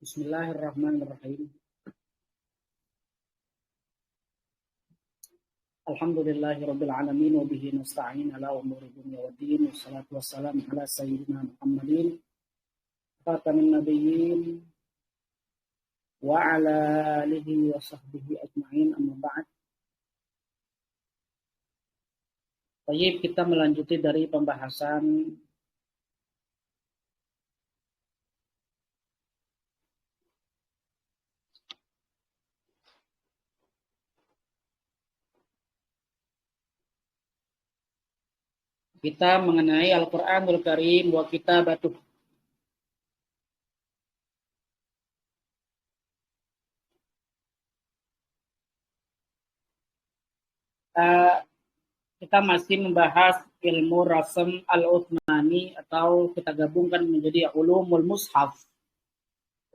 Bismillahirrahmanirrahim. Alhamdulillahirabbil alamin wa bihi nasta'in ala umuri dunya waddin. Wassalatu wassalamu ala sayyidina Muhammadin khatamin nabiyyin wa ala alihi wa sahbihi ajma'in, amma ba'd. Baik, kita melanjuti dari pembahasan kita mengenai Al-Qur'anul Karim wa kitabatuh. Kita masih membahas ilmu rasam al-Uthmani, atau kita gabungkan menjadi ulumul mushaf.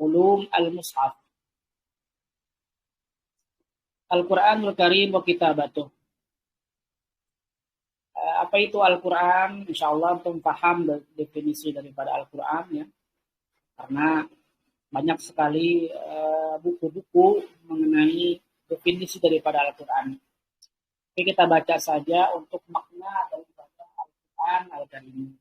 Ulum al-mushaf. Al-Qur'anul Karim wa kitabatuh. Apa itu Al-Quran? Insya Allah untuk paham definisi daripada Al-Quran, ya. Karena banyak sekali buku-buku mengenai definisi daripada Al-Quran. Oke, kita baca saja untuk makna daripada Al-Quran Al-Karim.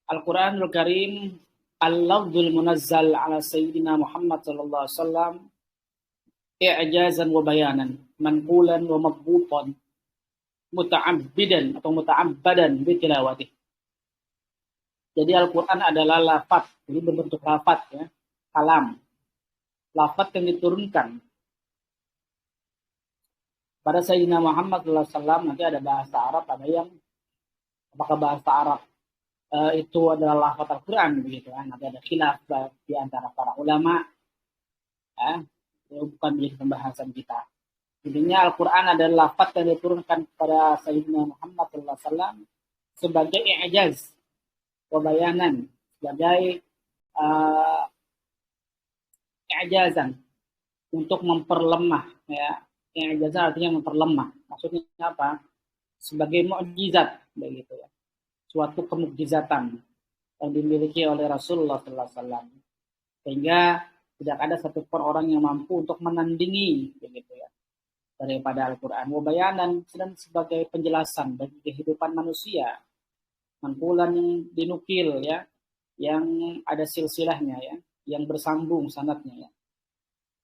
Al-Quranul Karim al-lafzul munazzal ala sayyidina Muhammad sallallahu alaihi wasallam i'jazan wa bayanan manqulan wa mabbutan muta'abbidan atau muta'abbadan bi tilawatih. Jadi Al-Quran adalah lafaz, jadi berbentuk lafaz, ya, kalam. Lafaz yang diturunkan pada Sayyidina Muhammad sallallahu alaihi wasallam. Nanti ada bahasa Arab, ada yang apakah bahasa Arab itu adalah lafaz Al-Quran, begitu kan? Nanti ada khilaf di antara para ulama, ya. Itu bukan menjadi pembahasan kita. Intinya Al-Quran adalah lafaz yang diturunkan kepada Sayyidina Muhammad sallallahu alaihi wasallam sebagai i'jaz wa bayanan, sebagai i'jazan, untuk memperlemah, ya. I'jazan artinya memperlemah. Maksudnya apa? Sebagai mukjizat, begitu, ya. Suatu kemukjizatan yang dimiliki oleh Rasulullah sallallahu alaihi wasallam, sehingga tidak ada satupun orang yang mampu untuk menandingi, begitu, ya, daripada Al-Quran. Wabayanan, dan sebagai penjelasan bagi kehidupan manusia. Manqulan yang dinukil, ya, yang ada silsilahnya, ya, yang bersambung sanadnya, ya.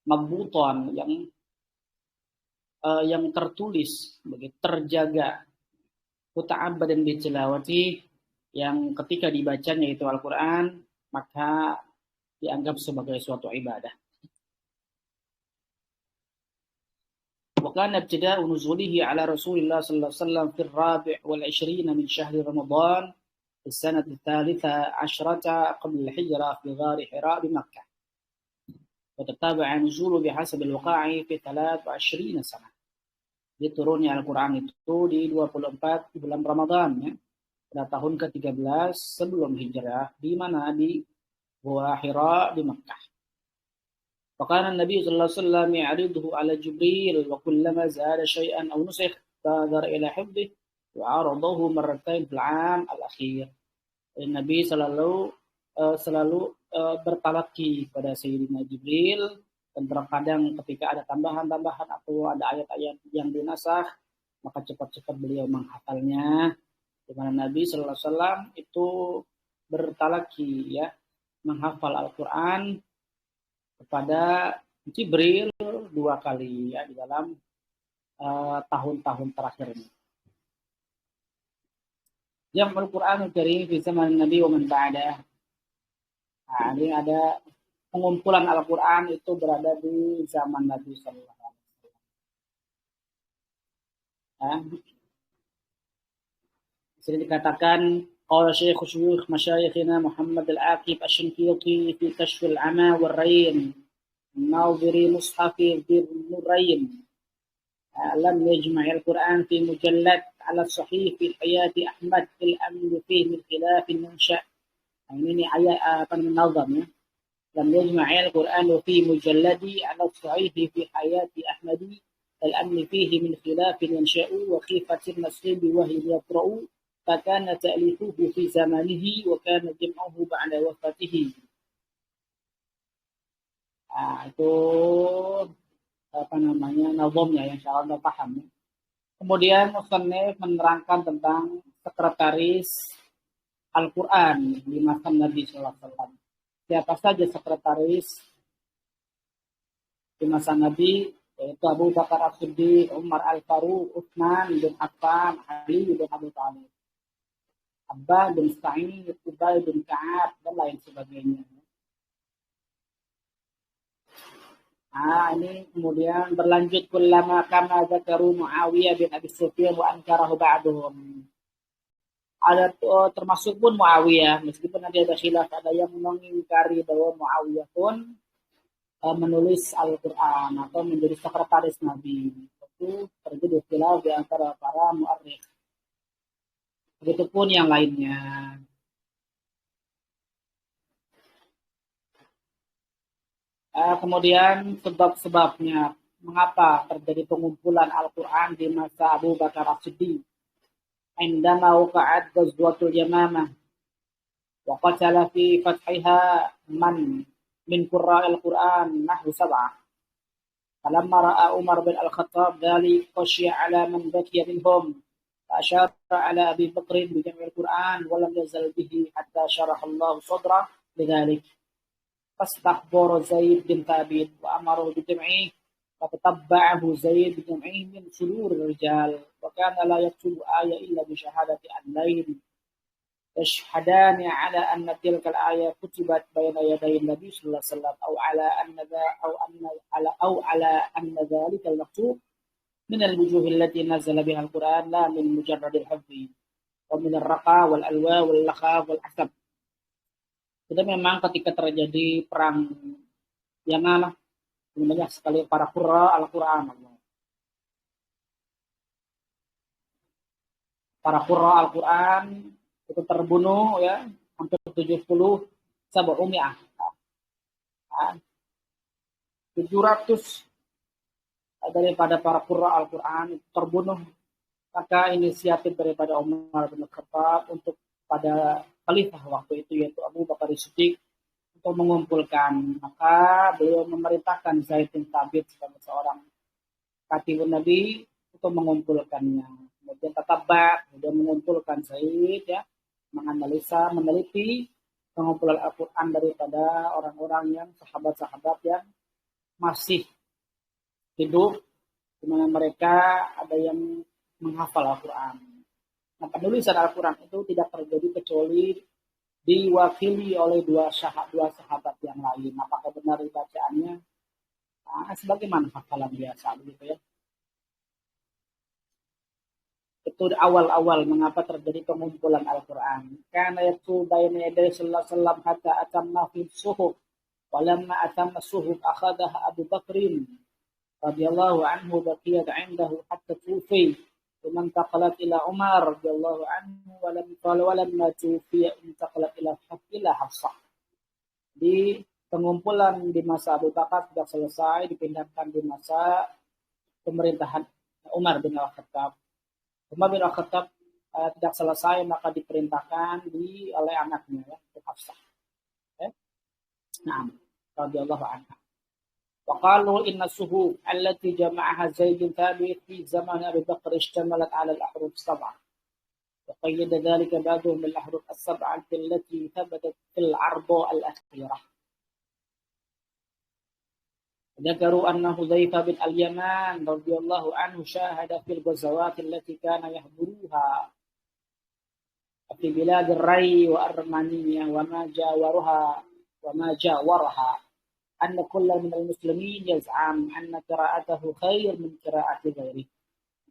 Mabbuton, yang tertulis, begitu, terjaga. Muta'abbadan bi tilawati, yang ketika dibacanya itu Al-Quran maka dianggap sebagai suatu ibadah. Wa kana ibtida'u nuzulihi ala Rasulillah sallallahu alaihi wasallam fi ar-rabi' wal 20 min syahri Ramadan fi as-sanati ats-tsalitsah 'asyrata qabla al-hijrah fi ghar Hira bi Makkah. Wa tataba'a nuzulu bihasab al-waqa'i fi 23 sanah. Jadi turunnya Al-Quran itu di 24 bulan Ramadan, ya, pada tahun ke-13 sebelum hijrah, di mana? Di Gua Hira di Makkah. Faqala Nabi sallallahu alaihi wasallam ya'riduhu ala Jibril wa kullama zada syai'an aw nusikh badara ila hifdhihi wa 'aradahu marratain fil 'am al-akhir. Nabi selalu bertalaki pada Sayyidina Jibril, dan terkadang ketika ada tambahan-tambahan atau ada ayat-ayat yang dinasakh, maka cepat-cepat beliau menghafalnya. Di mana Nabi sallallahu alaihi wasallam itu bertalaki, ya, menghafal Al-Quran kepada Jibril 2 kali, ya, di dalam tahun-tahun terakhir ini. Yang Al-Quran Al-Karim fi zaman Nabi wa man ba'dah. Nah, ini ada pengumpulan Al-Quran itu berada di zaman Nabi sallallahu alaihi wasallam. Di sini dikatakan qala Syekh Syuyukh Masyayikhina Muhammad Al-Aqib Asy-Shinqiti fi Kashf al-'ama wal-rayn Nawziri Mushafi Dhir-Nurayn lam yajma' al-Quran fi mujallad ala sahih fi hayati Ahmad fil amr fihi min khilaf munsha' Nah, ini ayat apa namanya nazam ya. لم يجمع القرآن في مجلدي على الصحيح في حياة أحمد الأمن فيه من خلاف ينشأ وخيفة النصيب وهي يقرأ فكان تأليفه في زمانه وكان جمعه بعد وفاته. Nah, itu apa namanya nazamnya yang insya Allah paham. Kemudian musannif menerangkan tentang sekretaris Al-Quran di masa Nabi Sallallahu Alaihi Wasallam. Siapa saja sekretaris di masa Nabi, yaitu Abu Bakar As-Siddiq, Umar Al-Faruq, Utsman bin Affan, Ali bin Abi Thalib, Abbas bin Sa'id, Ubay bin Ka'ab, dan lain sebagainya. Nah, ini kemudian berlanjut kullama kama zakaru Muawiyah bin Abi Sufyan wa ankarahu ba'duhum. Ada termasuk pun Muawiyah, meskipun nanti ada khilaf, ada yang mengingkari bahwa Muawiyah pun menulis Al-Quran atau menjadi sekretaris Nabi. Itu terjadi khilaf di antara para mu'arrikh. Begitupun yang lainnya. Kemudian sebab-sebabnya mengapa terjadi pengumpulan Al-Quran di masa Abu Bakar As-Siddiq. Indama waqa'at ghazwatul Yamamah wa qatala fi fathiha man min qurra'il Quran nahwu sab'ah. Falamma ra'a Umar bin Al-Khattab dhalik khashiya 'ala man baqiya minhum فأشار على أبي بكر بجمع القرآن ولم يزل به حتى شرح الله صدره لذلك فاستخبر زيد بن ثابت وأمره بجمعه فتتبعه زيد بجمعه من صدور الرجال وكان لا يكتب آية إلا بشهادة الليل يشهدان على أن تلك الآية كتبت بين يدي النبي صلى الله عليه وسلم أو على أن ذلك المكتوب من الوجوه التي نزل بها القرآن لا من مجرد الحفظ ومن الرقى والألواء واللخاء والعسب. Jadi memang ketika terjadi perang Yamamah, banyak sekali para qurra Al-Quran. Para qurra Al-Quran itu terbunuh ya, hampir 70 sabu'umi'ah. 700 daripada para qurra Al-Quran terbunuh. Maka inisiatif daripada Umar bin Khattab untuk pada khalifah waktu itu yaitu Abu Bakar As-Siddiq untuk mengumpulkan. Maka beliau memerintahkan Zaid bin Thabit sebagai seorang katibun Nabi untuk mengumpulkannya. Kemudian tatabba, kemudian mengumpulkan Zaid ya, menganalisa, meneliti pengumpulan Al-Quran daripada orang-orang yang sahabat-sahabat yang masih hidup, di mana mereka ada yang menghafal Al-Quran. Nah, penulisan Al-Quran itu tidak terjadi kecuali diwakili oleh dua sahabat yang lain. Apakah benar bacaannya? Sebagaimana hafalan biasa, begitu ya. Itu awal-awal mengapa terjadi pengumpulan Al-Quran. Karena itu bayna yaday sallallahu alaihi wasallam hatta atamma fi suhuf. Walamma atamma suhuf akhadaha Abu Bakrin radhiyallahu anhu baqiyat 'indahu hatta tufi. ثم انتقلت إلى عمر رضي الله عنه ولما توفي انتقلت إلى حفصة. Di pengumpulan di masa Abu Bakar sudah selesai, dipindahkan di masa pemerintahan Umar bin Al-Khattab. Umar bin Al-Khattab tidak selesai, maka diperintahkan oleh anaknya ya, Hafsah. Ya. Nah, radhiyallahu anha. وقالوا إن الصحف التي جمعها زيد بن ثابت في زمان أبي بكر اشتملت على الأحرف السبعة وقيد ذلك بعضهم بالأحرف السبعة التي ثبتت في العرض الأخيرة. ذكروا أن حذيفة بن اليمان رضي الله عنه شاهد في الغزوات التي كان يحضرها في بلاد الري وأرمانيا وما جاورها أن كل من المسلمين يزعم أن قراءته خير من قراءة غيره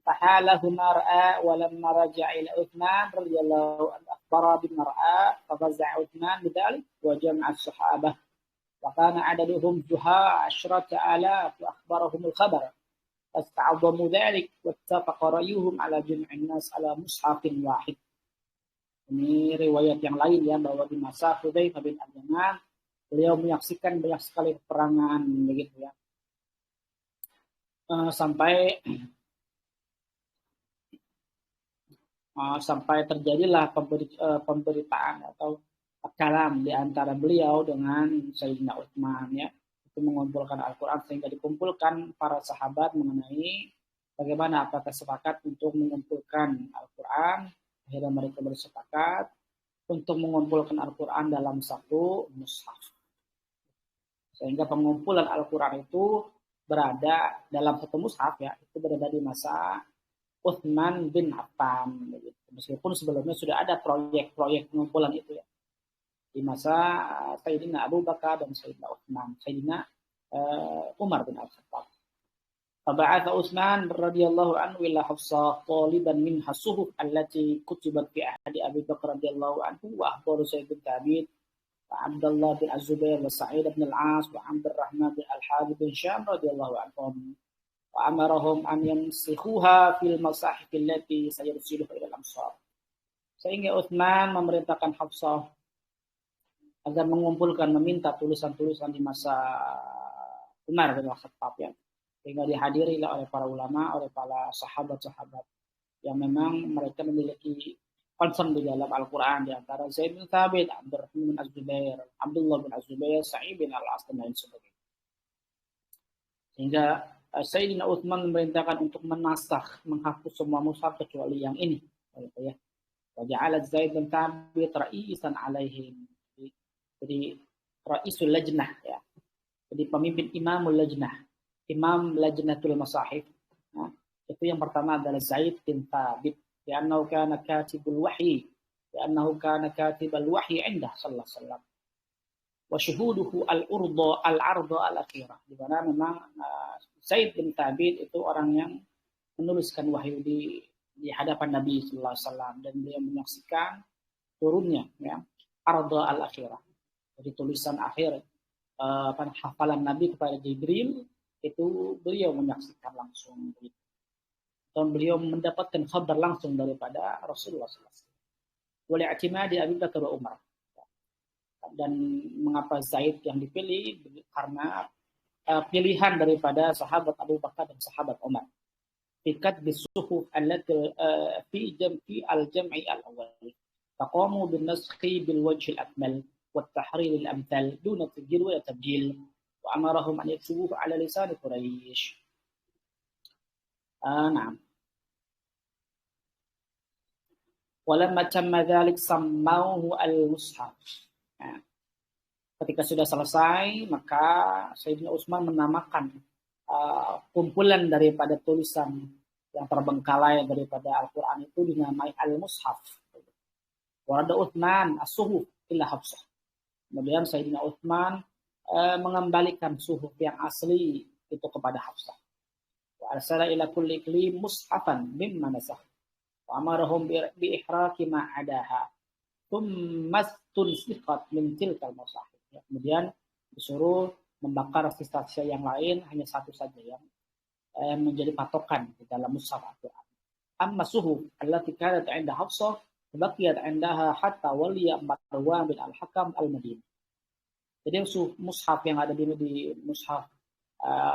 فحاله ما رأى ولما رجع إلى عثمان رضي الله عنه أخبر بما رأى ففزع عثمان بذلك وجمع الصحابة وكان عددهم 10,000 وأخبرهم الخبر فاستعظموا ذلك واتفق رأيهم على جمع الناس على مصحف واحد. Ini riwayat yang lain ya, bahwa di masa Hudzaifah bin Al-Yaman beliau menyaksikan banyak sekali peperangan begitu ya. Sampai terjadilah pemberitaan atau kalam di antara beliau dengan Sayyidina Utsman ya, itu mengumpulkan Al-Quran sehingga dikumpulkan para sahabat mengenai bagaimana apakah sepakat untuk mengumpulkan Al-Quran. Akhirnya mereka bersepakat untuk mengumpulkan Al-Quran dalam satu mushaf. Sehingga pengumpulan Al-Quran itu berada dalam satu mushaf ya, itu berada di masa Utsman bin Affan. Meskipun sebelumnya sudah ada proyek-proyek pengumpulan itu ya, di masa Sayyidina Abu Bakar dan Sayyidina Utsman, Sayyidina Umar bin Al-Khattab. فبعث عثمان رضي الله عنه إلى حفصة طالبا منها الصحف التي كتبت في عهد أبي بكر رضي الله عنه وأخبار سيد بن ثابت وعبد الله بن الزبير وسعيد بن العاص وعبد الرحمن بن الحارث بن شام رضي الله عنهم وأمرهم أن ينسخوها في المصاحف التي سيرسلها إلى الأمصار. Sehingga Utsman memerintahkan Hafsah agar mengumpulkan, meminta tulisan-tulisan di masa Umar bin Khattab ya, sehingga dihadiri oleh para ulama, oleh para sahabat-sahabat yang memang mereka memiliki concern di dalam Al-Quran, di antara Zaid bin Thabit, Abdurrahman bin Az-Zubair, Abdullah bin Az-Zubair, Sa'id bin Al-As dan lain sebagainya. Sehingga Sayyidina Utsman memerintahkan untuk menasakh, menghapus semua mushaf kecuali yang ini, gitu ya. Wa ja'ala Zaid bin Thabit ra'isan alaihim. Jadi ra'isul lajnah ya. Jadi pemimpin imamul lajnah. Imam Lajnatul Masahif. Nah, itu yang pertama adalah Zaid bin Thabit. Liannahu kana katibul wahyi. Liannahu kana katibal wahyi indah sallallahu alaihi wasallam. Wa syuhuduhu al-arda al-akhirah. Di mana memang Zaid bin Thabit itu orang yang menuliskan wahyu di hadapan Nabi sallallahu alaihi wasallam, dan dia menyaksikan turunnya ya arda al-akhirah. Jadi tulisan akhir hafalan Nabi kepada Jibril itu beliau menyaksikan langsung, dan beliau mendapatkan khabar langsung daripada Rasulullah SAW. Oleh i'timadi Abi Bakar wa Umar. Dan mengapa Zaid yang dipilih? Karena pilihan daripada sahabat Abu Bakar dan sahabat Umar. Fikat bisuhuf allati fi al-jam'i al-awwal. Faqamu bin naskhi bil wajh al-akmal wa at-tahrir al-amthal duna tajil wa tabdil. وأمرهم أن يكتبوه على لسان قريش. نعم. ولما تم ذلك سموه المصحف. Ketika sudah selesai, maka Sayyidina Utsman menamakan kumpulan daripada tulisan yang terbengkalai daripada Al-Quran itu dinamai Al-Mushaf. Warada Utsman as-suhuf ila Hafsah. Kemudian Sayyidina Utsman mengembalikan suhuf yang asli itu kepada Hafsah. Wa arsala ila kulli iklim mushafan mimma nasakh. Wa amarahum bi ihraqi ma adaha. Thumma tunsiqat min tilkal musahif. Kemudian disuruh membakar sisa-sisa yang lain, hanya satu saja yang menjadi patokan di dalam mushaf Al-Quran. Amma suhuf allati kanat 'inda Hafsah baqiyat 'indaha hatta waliya Marwan bin Al-Hakam Al-Madini. Jadi mushaf yang ada di mushaf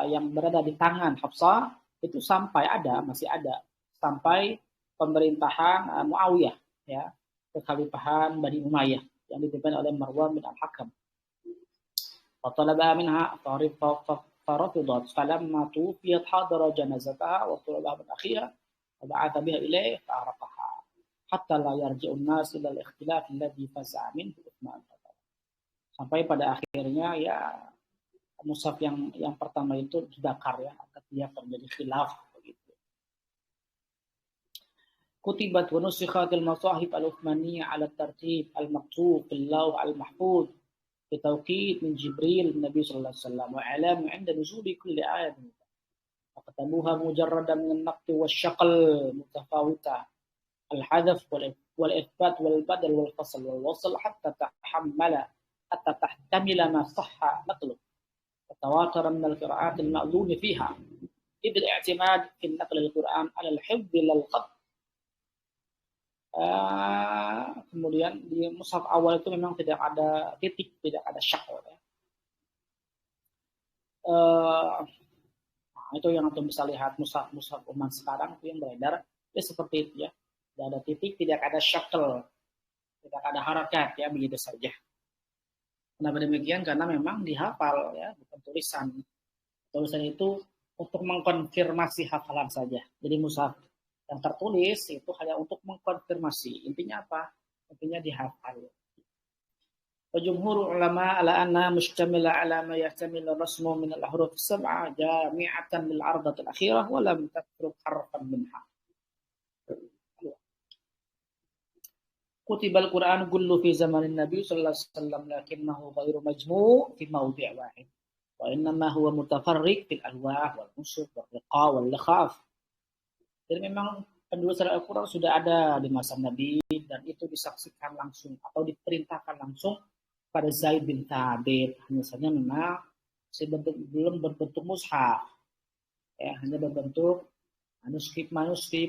yang berada di tangan Hafsah itu masih ada sampai pemerintahan Muawiyah ya, kekhalifahan Bani Umayyah yang dipimpin oleh Marwan bin Al-Hakam. Fatalabaha minha farafidat falamma tuwfiyat hadara janazataha wa talabaha min akhiha wa ba'atha biha ilayhi fa'araqaha hatta la yarji'u an-nas ila al-ikhtilaf alladhi faza'a minhu Utsman. Sampai pada akhirnya ya mushaf yang pertama itu dibakar ya, ketika terjadi khilaf begitu. Kutibat wa nusikhat al-masahif al-Uthmaniyah ala tartib al-maktub fil lawh al-mahfuz bi tawqit min Jibril Nabi sallallahu alaihi wasallam wa alam 'inda nuzuli kulli ayat. Faqatabuha mujarradan min an-naqd wash-shaql mutafawita al-hadaf wal-ithbat wal-badal wal-fasl wal-wasl hatta tahammala حتى تحتمل ما صح نقله وتواتر من القراءات المأذون فيها إذ الاعتماد في نقل القرآن على الحفظ لا الخط Kemudian di mushaf awal itu memang tidak ada titik, tidak ada syak. Ya. Nah, itu yang antum bisa lihat mushaf-mushaf umat sekarang itu yang beredar, ya seperti itu ya. Tidak ada titik, tidak ada syakl, tidak ada harakat ya, begitu saja. Kenapa demikian? Karena memang dihafal ya, bukan tulisan. Tulisan itu untuk mengkonfirmasi hafalan saja. Jadi mushaf yang tertulis itu hanya untuk mengkonfirmasi. Intinya apa? Intinya dihafal. وجمهور العلماء على أنها مشتملة على ما يحتمل الرسم من الأحرف السبعة جامعة للعرضة الأخيرة ولم تترك حرفا منها. كتب القرآن كله في زمن النبي صلى الله عليه وسلم لكنه غير مجموع في موضع واحد وإنما هو متفرق في الألواح والنصب والرقاء واللخاف. Jadi memang penulisan Al-Quran sudah ada di masa Nabi dan itu disaksikan langsung atau diperintahkan langsung pada Zaid bin Thabit. Hanya saja memang belum berbentuk mushaf, ya, hanya berbentuk manuskrip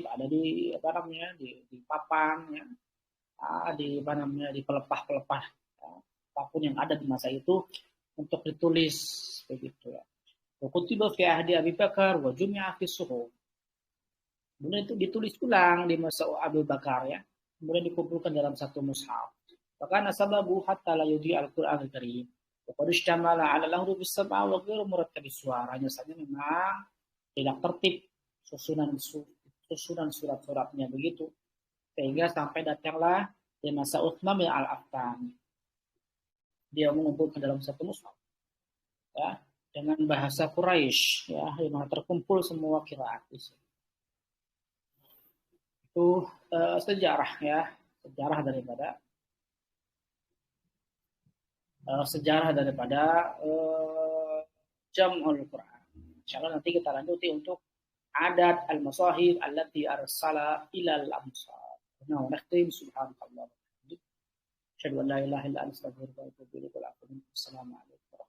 ada di apa namanya di papan, ya, di apa namanya di pelepah-pelepah, ya, apapun yang ada di masa itu untuk ditulis begitu ya. Kutiba fi ahdi Abi Bakar wa jumi'a fi suhuf. Kemudian itu ditulis ulang di masa Abu Bakar ya. Kemudian dikumpulkan dalam satu mushaf. Maka nasababu hatta la yudi al-Qur'an al-Karim. Wa qad ishtamala 'ala al-huruf as-sab'a wa ghairu murattab as-suwaranya saja memang tidak tertib susunan surat-suratnya begitu. Sehingga sampai datanglah di masa Utsman bin Al-Affan. Dia mengumpulkan dalam satu mushaf. Ya, dengan bahasa Quraisy ya, yang terkumpul semua qiraat di sini. Itu sejarah ya, sejarah daripada Jam'ul Quran. Insyaallah nanti kita lanjuti untuk adat al-masahib allati arsala ila al-amsar. Nah, nakhtim subhanallah. Asyhadu an la ilaha illa anta astaghfiruka wa atubu ilaik. Assalamualaikum.